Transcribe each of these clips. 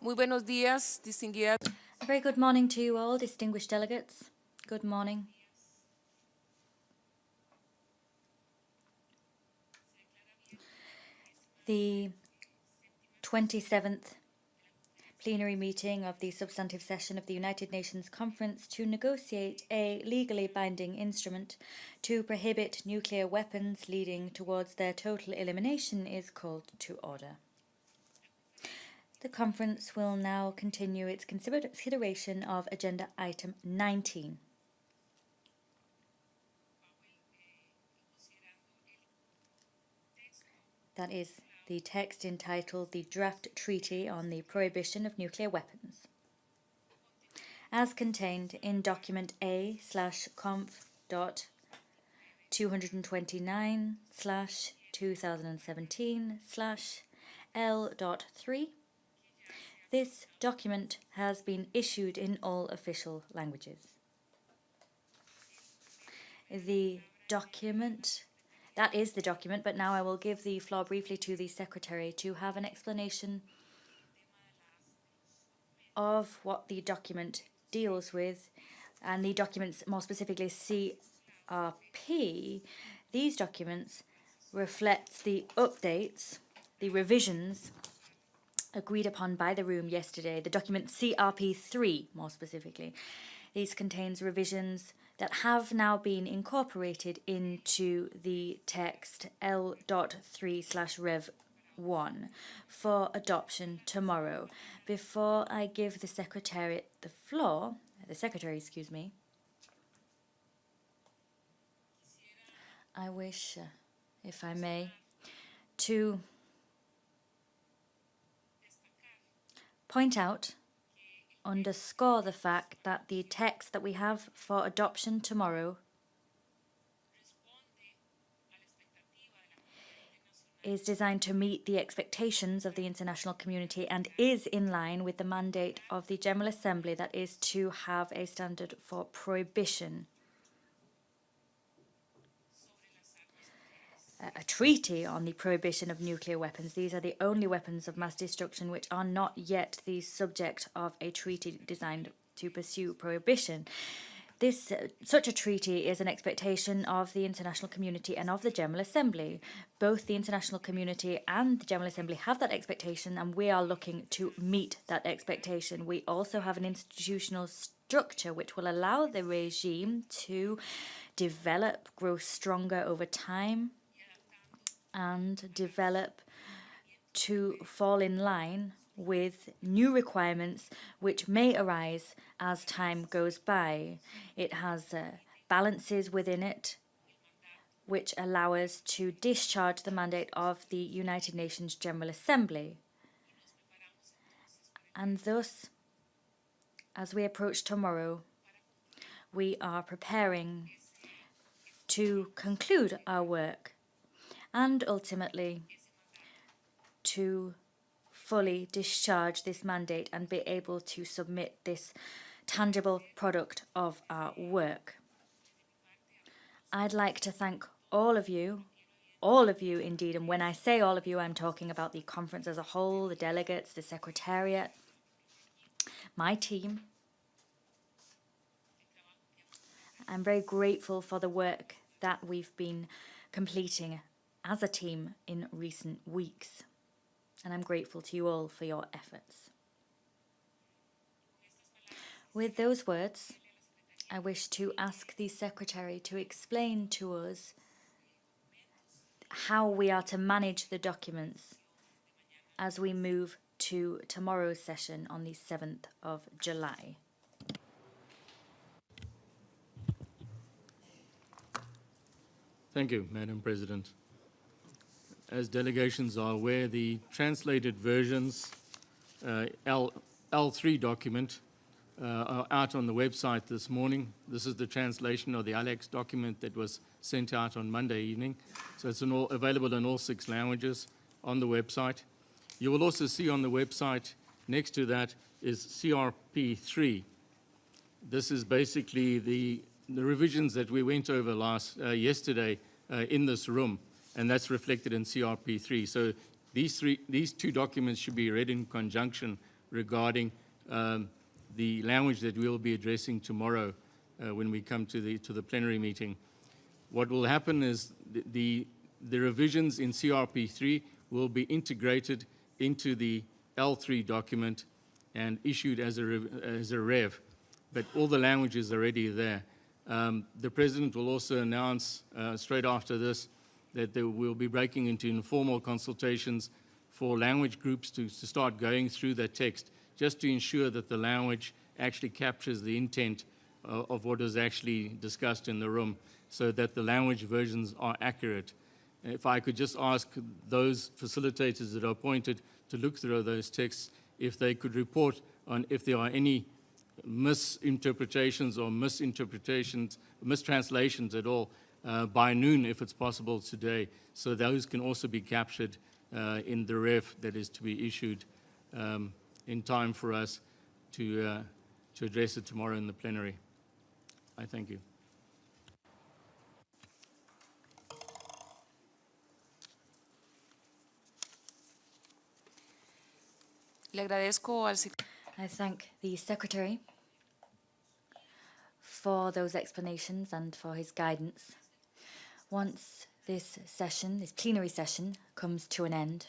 Muy buenos días, distinguida. A very good morning to you all, distinguished delegates. Good morning. The 27th plenary meeting of the substantive session of the United Nations Conference to negotiate a legally binding instrument to prohibit nuclear weapons leading towards their total elimination is called to order. The conference will now continue its consideration of Agenda Item 19. That is the text entitled The Draft Treaty on the Prohibition of Nuclear Weapons, as contained in document A/conf.229/2017/L.3. This document has been issued in all official languages. That is the document, but now I will give the floor briefly to the Secretary to have an explanation of what the document deals with, and the documents, more specifically CRP. These documents reflect the updates, the revisions agreed upon by the room yesterday. The document CRP3, more specifically. These contains revisions that have now been incorporated into the text L.3/Rev1 for adoption tomorrow. Before I give the Secretary, I wish, if I may, to point out, underscore the fact that the text that we have for adoption tomorrow is designed to meet the expectations of the international community and is in line with the mandate of the General Assembly, that is to have a standard for prohibition. A treaty on the prohibition of nuclear weapons. These are the only weapons of mass destruction which are not yet the subject of a treaty designed to pursue prohibition. Such a treaty is an expectation of the international community and of the General Assembly. Both the international community and the General Assembly have that expectation, and we are looking to meet that expectation. We also have an institutional structure which will allow the regime to develop, grow stronger over time, and develop to fall in line with new requirements which may arise as time goes by. It has balances within it which allow us to discharge the mandate of the United Nations General Assembly. And thus, as we approach tomorrow, we are preparing to conclude our work and ultimately to fully discharge this mandate and be able to submit this tangible product of our work. I'd like to thank all of you indeed, and when I say all of you, I'm talking about the conference as a whole, the delegates, the secretariat, my team. I'm very grateful for the work that we've been completing as a team in recent weeks, and I'm grateful to you all for your efforts. With those words, I wish to ask the Secretary to explain to us how we are to manage the documents as we move to tomorrow's session on the 7th of July. Thank you, Madam President. As delegations are aware, the translated versions, L3 document, are out on the website this morning. This is the translation of the Alex document that was sent out on Monday evening. So it's available in all 6 languages on the website. You will also see on the website, next to that is CRP3. This is basically the revisions that we went over yesterday in this room, and that's reflected in CRP3. So these 2 documents should be read in conjunction regarding the language that we'll be addressing tomorrow when we come to the plenary meeting. What will happen is the revisions in CRP3 will be integrated into the L3 document and issued as a rev, but all the language is already there. The President will also announce straight after this that they will be breaking into informal consultations for language groups to start going through that text, just to ensure that the language actually captures the intent of what is actually discussed in the room, so that the language versions are accurate. If I could just ask those facilitators that are appointed to look through those texts, if they could report on if there are any misinterpretations or mistranslations at all by noon, if it's possible today, so those can also be captured in the ref that is to be issued in time for us to address it tomorrow in the plenary. I thank you. Le agradezco al I thank the Secretary for those explanations and for his guidance. Once this session, this plenary session, comes to an end,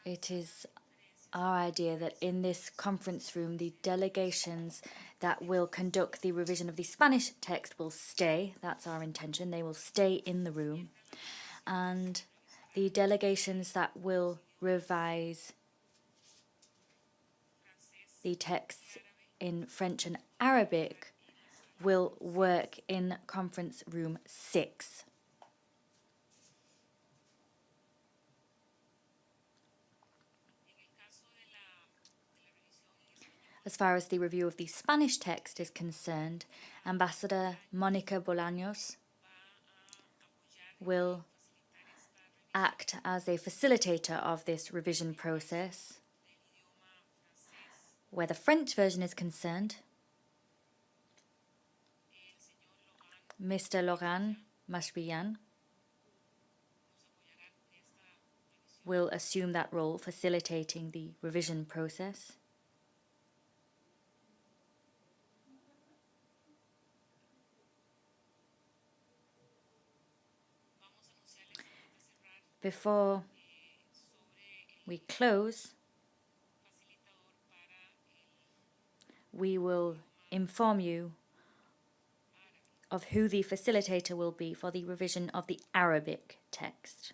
it is our idea that in this conference room, the delegations that will conduct the revision of the Spanish text will stay. That's our intention. They will stay in the room. And the delegations that will revise the texts in French and Arabic will work in conference room 6. As far as the review of the Spanish text is concerned, Ambassador Mónica Bolaños will act as a facilitator of this revision process. Where the French version is concerned, Mr. Laurent Mashbillan will assume that role, facilitating the revision process. Before we close, we will inform you of who the facilitator will be for the revision of the Arabic text.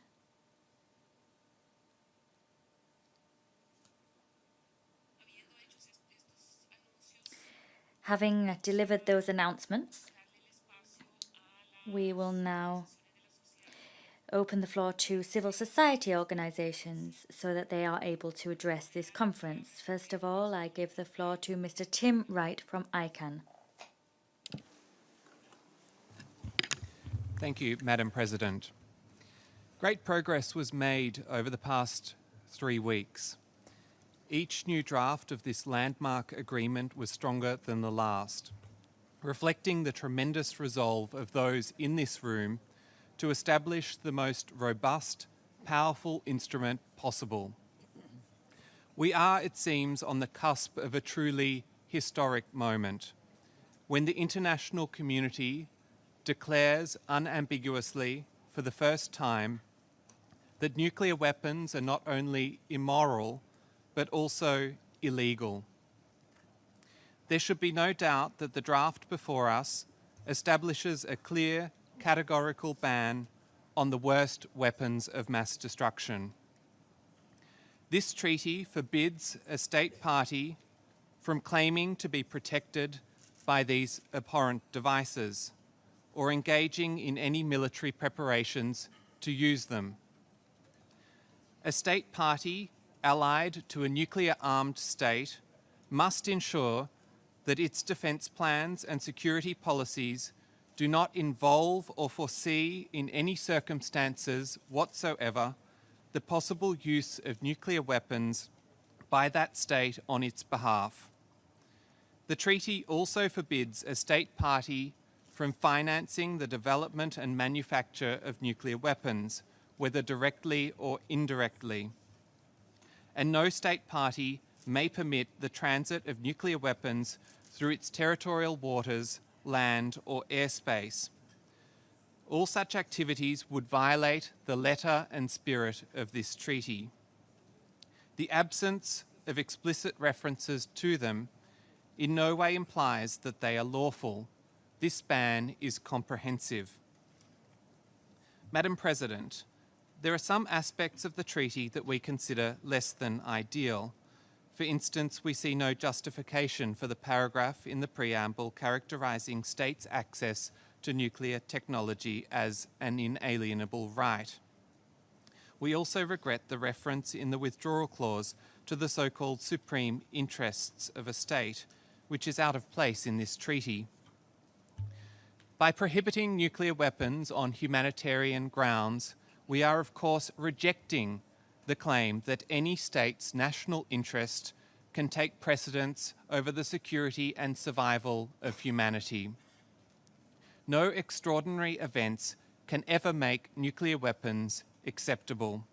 Having delivered those announcements, we will now open the floor to civil society organizations so that they are able to address this conference. First of all, I give the floor to Mr. Tim Wright from ICANN. Thank you, Madam President. Great progress was made over the past 3 weeks. Each new draft of this landmark agreement was stronger than the last, reflecting the tremendous resolve of those in this room to establish the most robust, powerful instrument possible. We are, it seems, on the cusp of a truly historic moment, when the international community declares unambiguously, for the first time, that nuclear weapons are not only immoral, but also illegal. There should be no doubt that the draft before us establishes a clear, categorical ban on the worst weapons of mass destruction. This treaty forbids a state party from claiming to be protected by these abhorrent devices or engaging in any military preparations to use them. A state party allied to a nuclear-armed state must ensure that its defence plans and security policies do not involve or foresee in any circumstances whatsoever the possible use of nuclear weapons by that state on its behalf. The treaty also forbids a state party from financing the development and manufacture of nuclear weapons whether directly or indirectly. And no state party may permit the transit of nuclear weapons through its territorial waters, land, or airspace. All such activities would violate the letter and spirit of this treaty. The absence of explicit references to them in no way implies that they are lawful. This ban is comprehensive. Madam President, there are some aspects of the treaty that we consider less than ideal. For instance, we see no justification for the paragraph in the preamble characterising states' access to nuclear technology as an inalienable right. We also regret the reference in the withdrawal clause to the so-called supreme interests of a state, which is out of place in this treaty. By prohibiting nuclear weapons on humanitarian grounds, we are of course rejecting the claim that any state's national interest can take precedence over the security and survival of humanity. No extraordinary events can ever make nuclear weapons acceptable.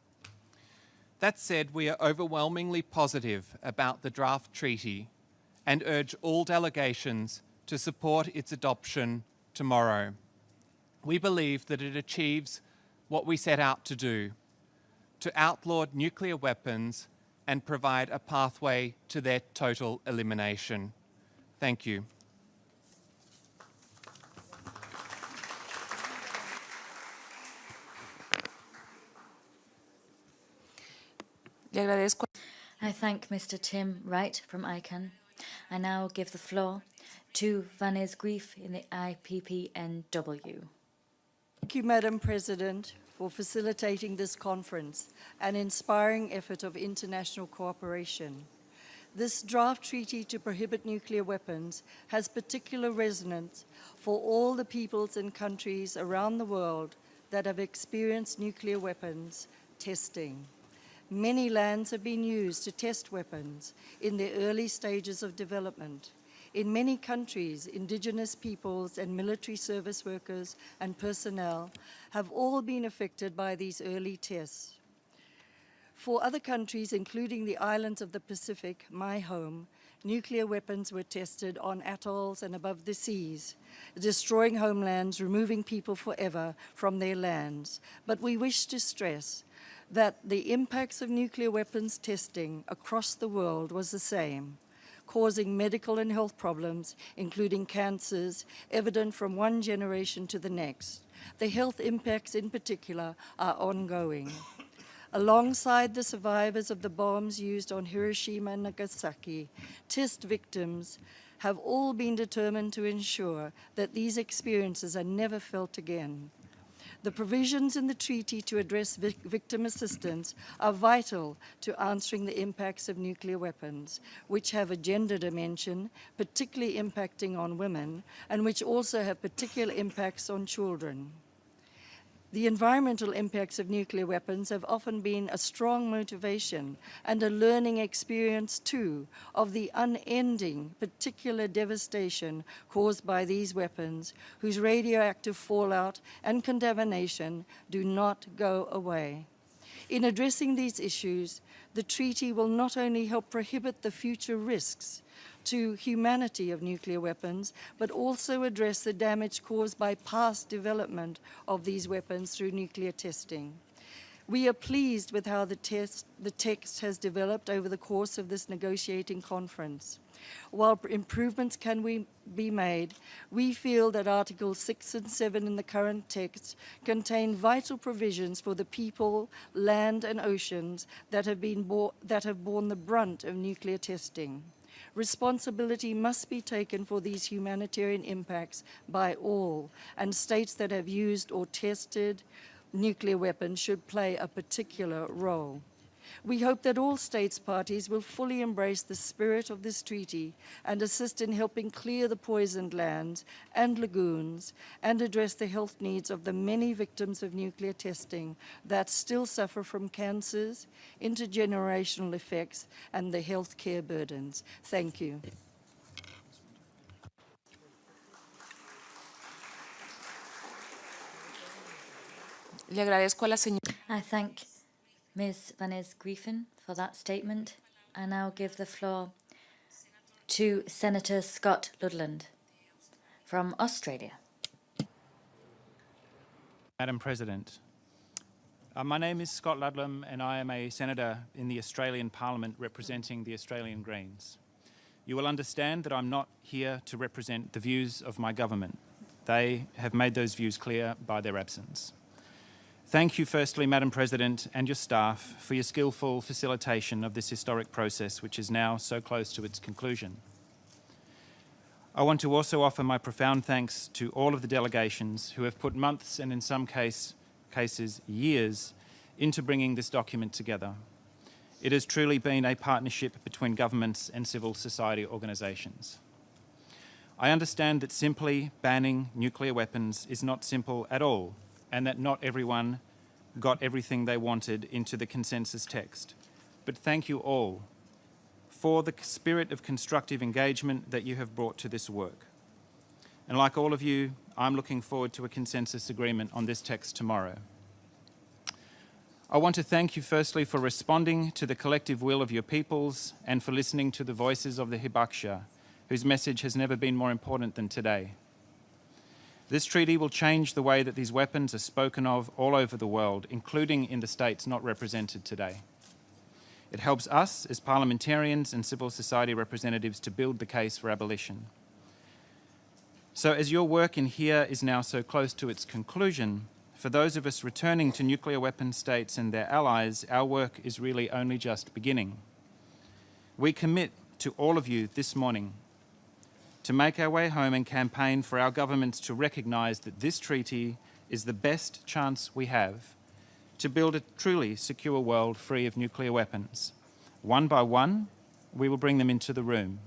That said, we are overwhelmingly positive about the draft treaty and urge all delegations to support its adoption tomorrow. We believe that it achieves what we set out to do, to outlaw nuclear weapons and provide a pathway to their total elimination. Thank you. Le agradezco. I thank Mr. Tim Wright from ICANN. I now give the floor to Vanessa Grief in the IPPNW. Thank you, Madam President, for facilitating this conference, an inspiring effort of international cooperation. This draft treaty to prohibit nuclear weapons has particular resonance for all the peoples and countries around the world that have experienced nuclear weapons testing. Many lands have been used to test weapons in their early stages of development. In many countries, indigenous peoples and military service workers and personnel have all been affected by these early tests. For other countries, including the islands of the Pacific, my home, nuclear weapons were tested on atolls and above the seas, destroying homelands, removing people forever from their lands. But we wish to stress that the impacts of nuclear weapons testing across the world was the same, causing medical and health problems, including cancers, evident from one generation to the next. The health impacts in particular are ongoing. Alongside the survivors of the bombs used on Hiroshima and Nagasaki, test victims have all been determined to ensure that these experiences are never felt again. The provisions in the treaty to address victim assistance are vital to answering the impacts of nuclear weapons, which have a gender dimension, particularly impacting on women, and which also have particular impacts on children. The environmental impacts of nuclear weapons have often been a strong motivation and a learning experience too of the unending particular devastation caused by these weapons, whose radioactive fallout and contamination do not go away. In addressing these issues, the treaty will not only help prohibit the future risks to humanity of nuclear weapons, but also address the damage caused by past development of these weapons through nuclear testing. We are pleased with how the text has developed over the course of this negotiating conference. While improvements can be made, we feel that Articles 6 and 7 in the current text contain vital provisions for the people, land, and oceans that have borne the brunt of nuclear testing. Responsibility must be taken for these humanitarian impacts by all, and states that have used or tested nuclear weapons should play a particular role. We hope that all states parties will fully embrace the spirit of this treaty and assist in helping clear the poisoned lands and lagoons and address the health needs of the many victims of nuclear testing that still suffer from cancers, intergenerational effects, and the health care burdens. Thank you. Le agradezco a la señora. I thank Ms. Vanessa Griffin for that statement. I now give the floor to Senator Scott Ludland from Australia. Madam President, my name is Scott Ludlam and I am a Senator in the Australian Parliament representing the Australian Greens. You will understand that I'm not here to represent the views of my government. They have made those views clear by their absence. Thank you firstly, Madam President, and your staff for your skillful facilitation of this historic process which is now so close to its conclusion. I want to also offer my profound thanks to all of the delegations who have put months and in some cases years into bringing this document together. It has truly been a partnership between governments and civil society organisations. I understand that simply banning nuclear weapons is not simple at all, and that not everyone got everything they wanted into the consensus text. But thank you all for the spirit of constructive engagement that you have brought to this work. And like all of you, I'm looking forward to a consensus agreement on this text tomorrow. I want to thank you firstly for responding to the collective will of your peoples and for listening to the voices of the Hibaksha, whose message has never been more important than today. This treaty will change the way that these weapons are spoken of all over the world, including in the states not represented today. It helps us as parliamentarians and civil society representatives to build the case for abolition. So as your work in here is now so close to its conclusion, for those of us returning to nuclear weapon states and their allies, our work is really only just beginning. We commit to all of you this morning to make our way home and campaign for our governments to recognise that this treaty is the best chance we have to build a truly secure world free of nuclear weapons. One by one, we will bring them into the room.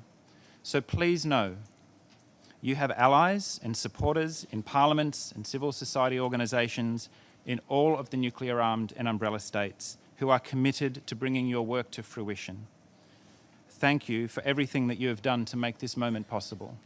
So please know, you have allies and supporters in parliaments and civil society organisations in all of the nuclear-armed and umbrella states who are committed to bringing your work to fruition. Thank you for everything that you have done to make this moment possible.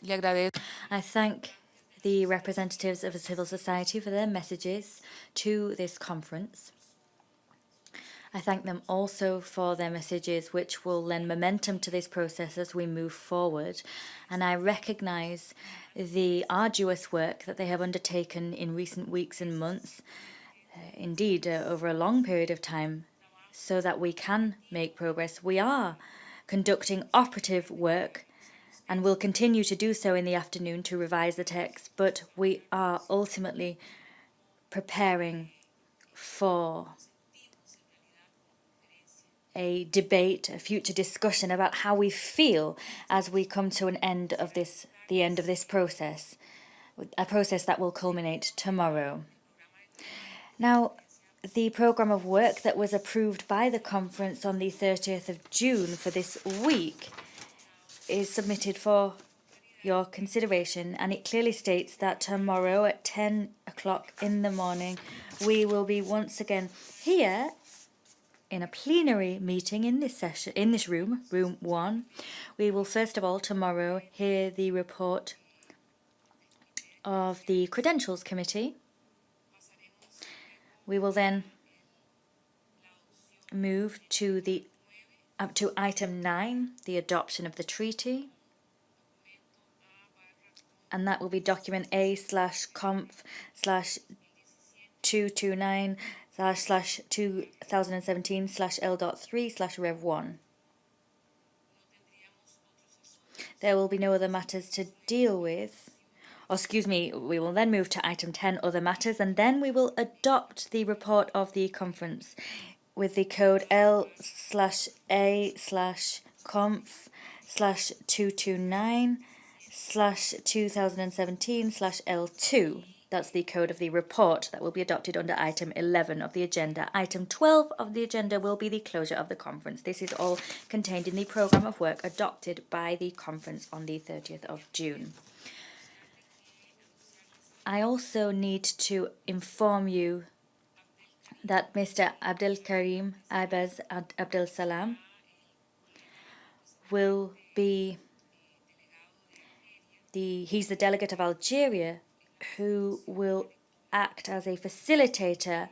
Le agradezco. I thank the representatives of civil society for their messages to this conference. I thank them also for their messages which will lend momentum to this process as we move forward. And I recognise the arduous work that they have undertaken in recent weeks and months, indeed over a long period of time, so that we can make progress. We are conducting operative work and will continue to do so in the afternoon to revise the text, but we are ultimately preparing for a debate, a future discussion about how we feel as we come to the end of this process, a process that will culminate tomorrow. Now, the programme of work that was approved by the conference on the 30th of June for this week is submitted for your consideration, and it clearly states that tomorrow at 10 o'clock in the morning we will be once again here in a plenary meeting in this room, room 1. We will first of all tomorrow hear the report of the Credentials Committee. We will then move to item 9, the adoption of the treaty, and that will be document A/conf/229/2017/L.3/Rev1. There will be no other matters to deal with. We will then move to item 10, other matters, and then we will adopt the report of the conference with the code L/A/conf/229/2017/L2. That's the code of the report that will be adopted under item 11 of the agenda. Item 12 of the agenda will be the closure of the conference. This is all contained in the programme of work adopted by the conference on the 30th of June. I also need to inform you that Mr. Abdel Karim Abbas Abdel Salam will be he's the delegate of Algeria who will act as a facilitator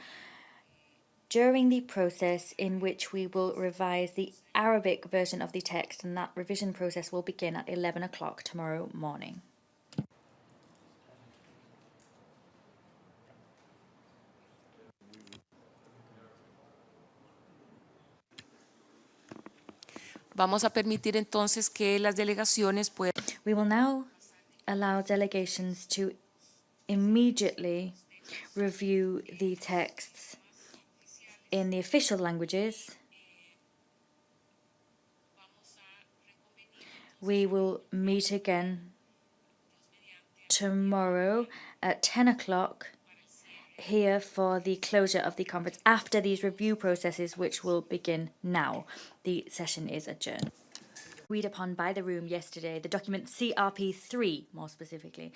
during the process in which we will revise the Arabic version of the text, and that revision process will begin at 11 o'clock tomorrow morning. Vamos a permitir entonces que las delegaciones puedan. We will now allow delegations to immediately review the texts in the official languages. We will meet again tomorrow at 10 o'clock here for the closure of the conference after these review processes, which will begin now. The session is adjourned. Agreed upon by the room yesterday, the document CRP3 more specifically.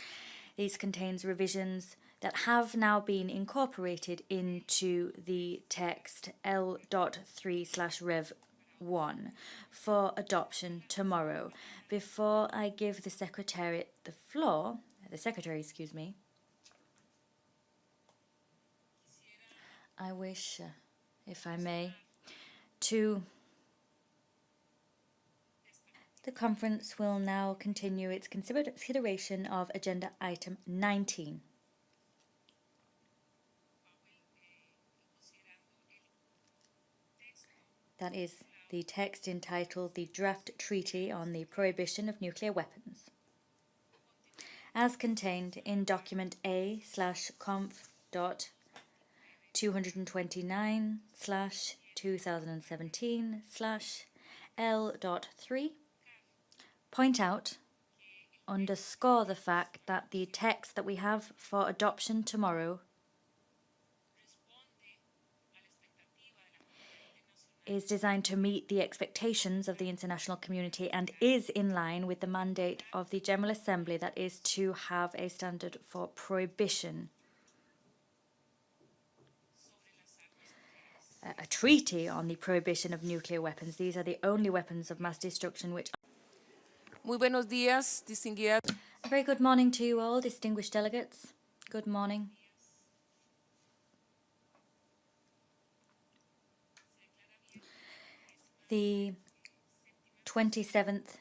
These contains revisions that have now been incorporated into the text L.3/Rev1 for adoption tomorrow. Before I give the Secretary the floor, I wish, if I may, to... The conference will now continue its consideration of Agenda Item 19. That is the text entitled the Draft Treaty on the Prohibition of Nuclear Weapons, as contained in document A/conf.229/2017/L.3. Point out, underscore the fact that the text that we have for adoption tomorrow is designed to meet the expectations of the international community and is in line with the mandate of the General Assembly, that is to have a standard for prohibition. A treaty on the prohibition of nuclear weapons. These are the only weapons of mass destruction which... Muy buenos días, distinguidas. A very good morning to you all, distinguished delegates. Good morning. The 27th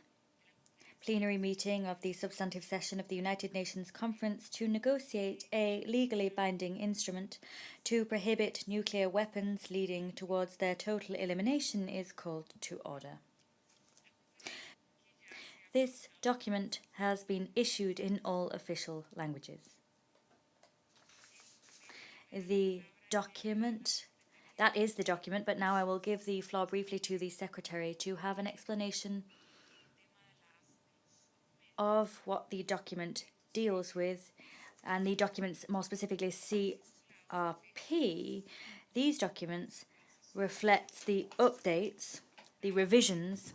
plenary meeting of the substantive session of the United Nations Conference to negotiate a legally binding instrument to prohibit nuclear weapons leading towards their total elimination is called to order. This document has been issued in all official languages. That is the document, but now I will give the floor briefly to the Secretary to have an explanation of what the document deals with, and the documents, more specifically CRP. These documents reflect the updates, the revisions